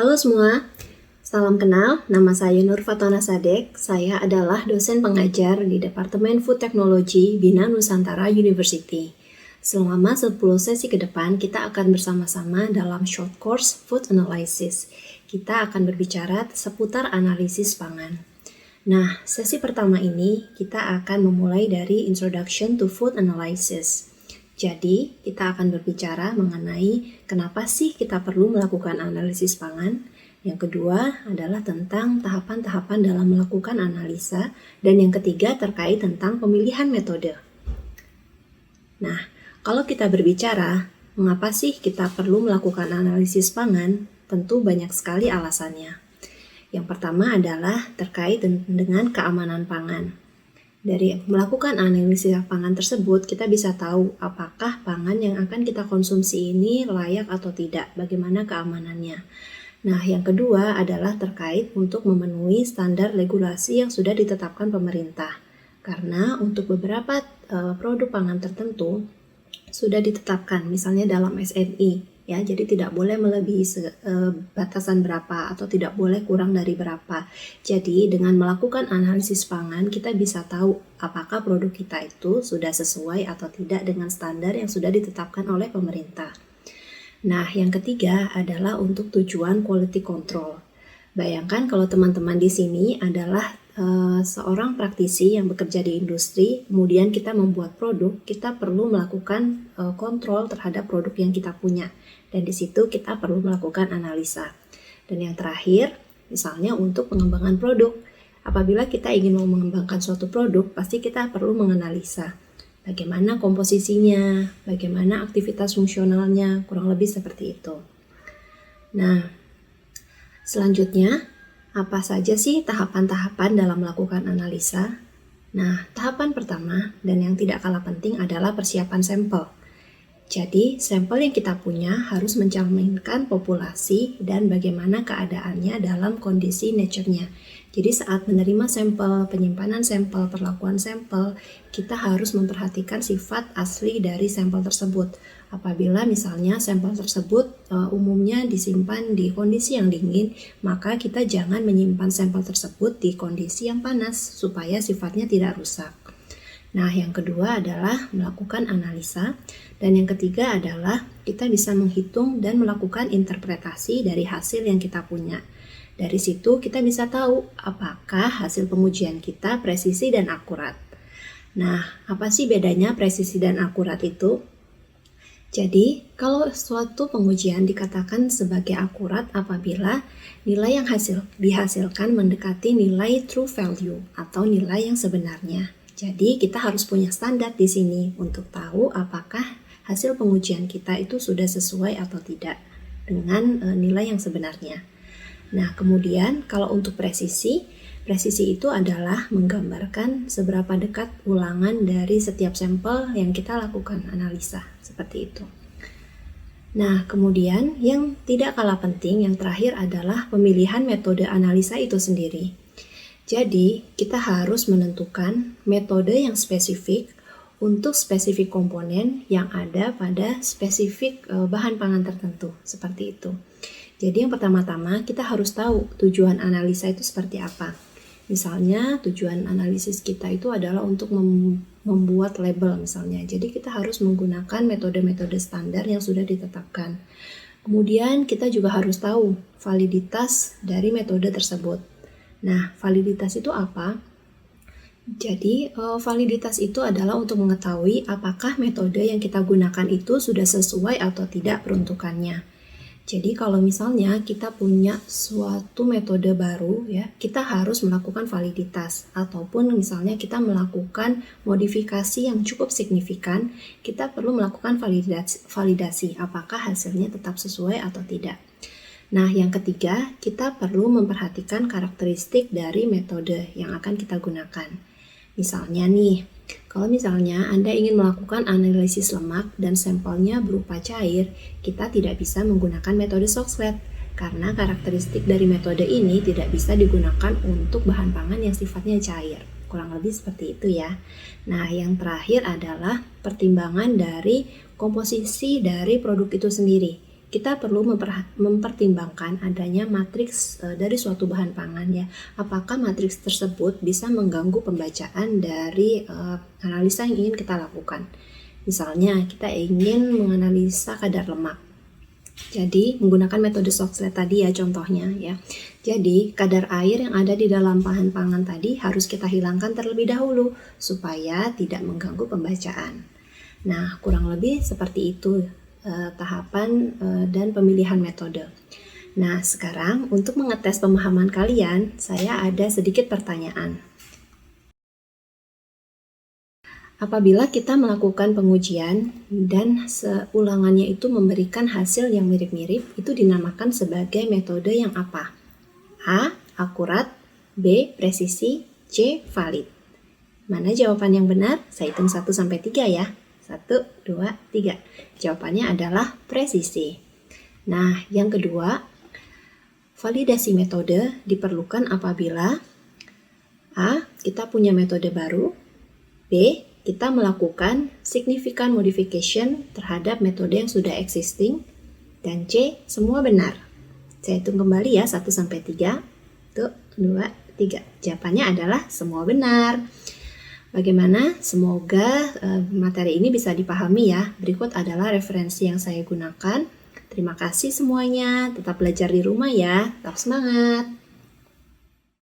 Halo semua, salam kenal. Nama saya Nur Fatona Sadek. Saya adalah dosen pengajar di Departemen Food Technology Bina Nusantara University. Selama 10 sesi ke depan, kita akan bersama-sama dalam short course Food Analysis. Kita akan berbicara seputar analisis pangan. Nah, sesi pertama ini kita akan memulai dari Introduction to Food Analysis. Jadi, kita akan berbicara mengenai kenapa sih kita perlu melakukan analisis pangan. Yang kedua adalah tentang tahapan-tahapan dalam melakukan analisa. Dan yang ketiga terkait tentang pemilihan metode. Nah, kalau kita berbicara, mengapa sih kita perlu melakukan analisis pangan? Tentu banyak sekali alasannya. Yang pertama adalah terkait dengan keamanan pangan. Dari melakukan analisis pangan tersebut, kita bisa tahu apakah pangan yang akan kita konsumsi ini layak atau tidak, bagaimana keamanannya. Nah, yang kedua adalah terkait untuk memenuhi standar regulasi yang sudah ditetapkan pemerintah. Karena untuk beberapa produk pangan tertentu sudah ditetapkan, misalnya dalam SNI, ya, jadi tidak boleh melebihi batasan berapa atau tidak boleh kurang dari berapa. Jadi dengan melakukan analisis pangan kita bisa tahu apakah produk kita itu sudah sesuai atau tidak dengan standar yang sudah ditetapkan oleh pemerintah. Nah, yang ketiga adalah untuk tujuan quality control. Bayangkan kalau teman-teman di sini adalah seorang praktisi yang bekerja di industri, kemudian kita membuat produk, kita perlu melakukan kontrol terhadap produk yang kita punya. Dan di situ kita perlu melakukan analisa. Dan yang terakhir, misalnya untuk pengembangan produk. Apabila kita ingin mengembangkan suatu produk, pasti kita perlu menganalisa bagaimana komposisinya, bagaimana aktivitas fungsionalnya, kurang lebih seperti itu. Nah, selanjutnya, apa saja sih tahapan-tahapan dalam melakukan analisa? Nah, tahapan pertama dan yang tidak kalah penting adalah persiapan sampel. Jadi, sampel yang kita punya harus mencerminkan populasi dan bagaimana keadaannya dalam kondisi nature-nya. Jadi, saat menerima sampel, penyimpanan sampel, perlakuan sampel, kita harus memperhatikan sifat asli dari sampel tersebut. Apabila misalnya sampel tersebut umumnya disimpan di kondisi yang dingin, maka kita jangan menyimpan sampel tersebut di kondisi yang panas supaya sifatnya tidak rusak. Nah, yang kedua adalah melakukan analisa, dan yang ketiga adalah kita bisa menghitung dan melakukan interpretasi dari hasil yang kita punya. Dari situ kita bisa tahu apakah hasil pengujian kita presisi dan akurat. Nah, apa sih bedanya presisi dan akurat itu? Jadi, kalau suatu pengujian dikatakan sebagai akurat apabila nilai yang dihasilkan mendekati nilai true value atau nilai yang sebenarnya. Jadi, kita harus punya standar di sini untuk tahu apakah hasil pengujian kita itu sudah sesuai atau tidak dengan nilai yang sebenarnya. Nah, kemudian kalau untuk presisi itu adalah menggambarkan seberapa dekat ulangan dari setiap sampel yang kita lakukan analisa, seperti itu. Nah, kemudian yang tidak kalah penting, yang terakhir adalah pemilihan metode analisa itu sendiri. Jadi, kita harus menentukan metode yang spesifik untuk spesifik komponen yang ada pada spesifik bahan pangan tertentu, seperti itu. Jadi yang pertama-tama kita harus tahu tujuan analisa itu seperti apa. Misalnya tujuan analisis kita itu adalah untuk membuat label misalnya. Jadi kita harus menggunakan metode-metode standar yang sudah ditetapkan. Kemudian kita juga harus tahu validitas dari metode tersebut. Nah, validitas itu apa? Jadi validitas itu adalah untuk mengetahui apakah metode yang kita gunakan itu sudah sesuai atau tidak peruntukannya. Jadi kalau misalnya kita punya suatu metode baru, ya, kita harus melakukan validitas. Ataupun misalnya kita melakukan modifikasi yang cukup signifikan, kita perlu melakukan validasi apakah hasilnya tetap sesuai atau tidak. Nah, yang ketiga, kita perlu memperhatikan karakteristik dari metode yang akan kita gunakan. Misalnya nih, kalau misalnya Anda ingin melakukan analisis lemak dan sampelnya berupa cair, kita tidak bisa menggunakan metode Soxhlet karena karakteristik dari metode ini tidak bisa digunakan untuk bahan pangan yang sifatnya cair. Kurang lebih seperti itu ya. Nah, yang terakhir adalah pertimbangan dari komposisi dari produk itu sendiri. kita perlu mempertimbangkan adanya matriks dari suatu bahan pangan ya. Apakah matriks tersebut bisa mengganggu pembacaan dari analisa yang ingin kita lakukan. Misalnya kita ingin menganalisa kadar lemak. Jadi menggunakan metode Soxhlet tadi ya contohnya ya. Jadi kadar air yang ada di dalam bahan pangan tadi harus kita hilangkan terlebih dahulu supaya tidak mengganggu pembacaan. Nah, kurang lebih seperti itu tahapan dan pemilihan metode. Nah, sekarang untuk mengetes pemahaman kalian, saya ada sedikit pertanyaan. Apabila kita melakukan pengujian dan seulangannya itu memberikan hasil yang mirip-mirip, itu dinamakan sebagai metode yang apa? A. Akurat, B. Presisi, C. Valid. Mana jawaban yang benar? Saya hitung 1-3 ya. 1, 2, 3. Jawabannya adalah presisi. Nah, yang kedua, validasi metode diperlukan apabila A. Kita punya metode baru, B. Kita melakukan significant modification terhadap metode yang sudah existing, dan C. Semua benar. Saya hitung kembali ya 1-3. 1, 2, 3. Jawabannya adalah semua benar. Bagaimana? Semoga materi ini bisa dipahami ya. Berikut adalah referensi yang saya gunakan. Terima kasih semuanya. Tetap belajar di rumah ya. Tetap semangat.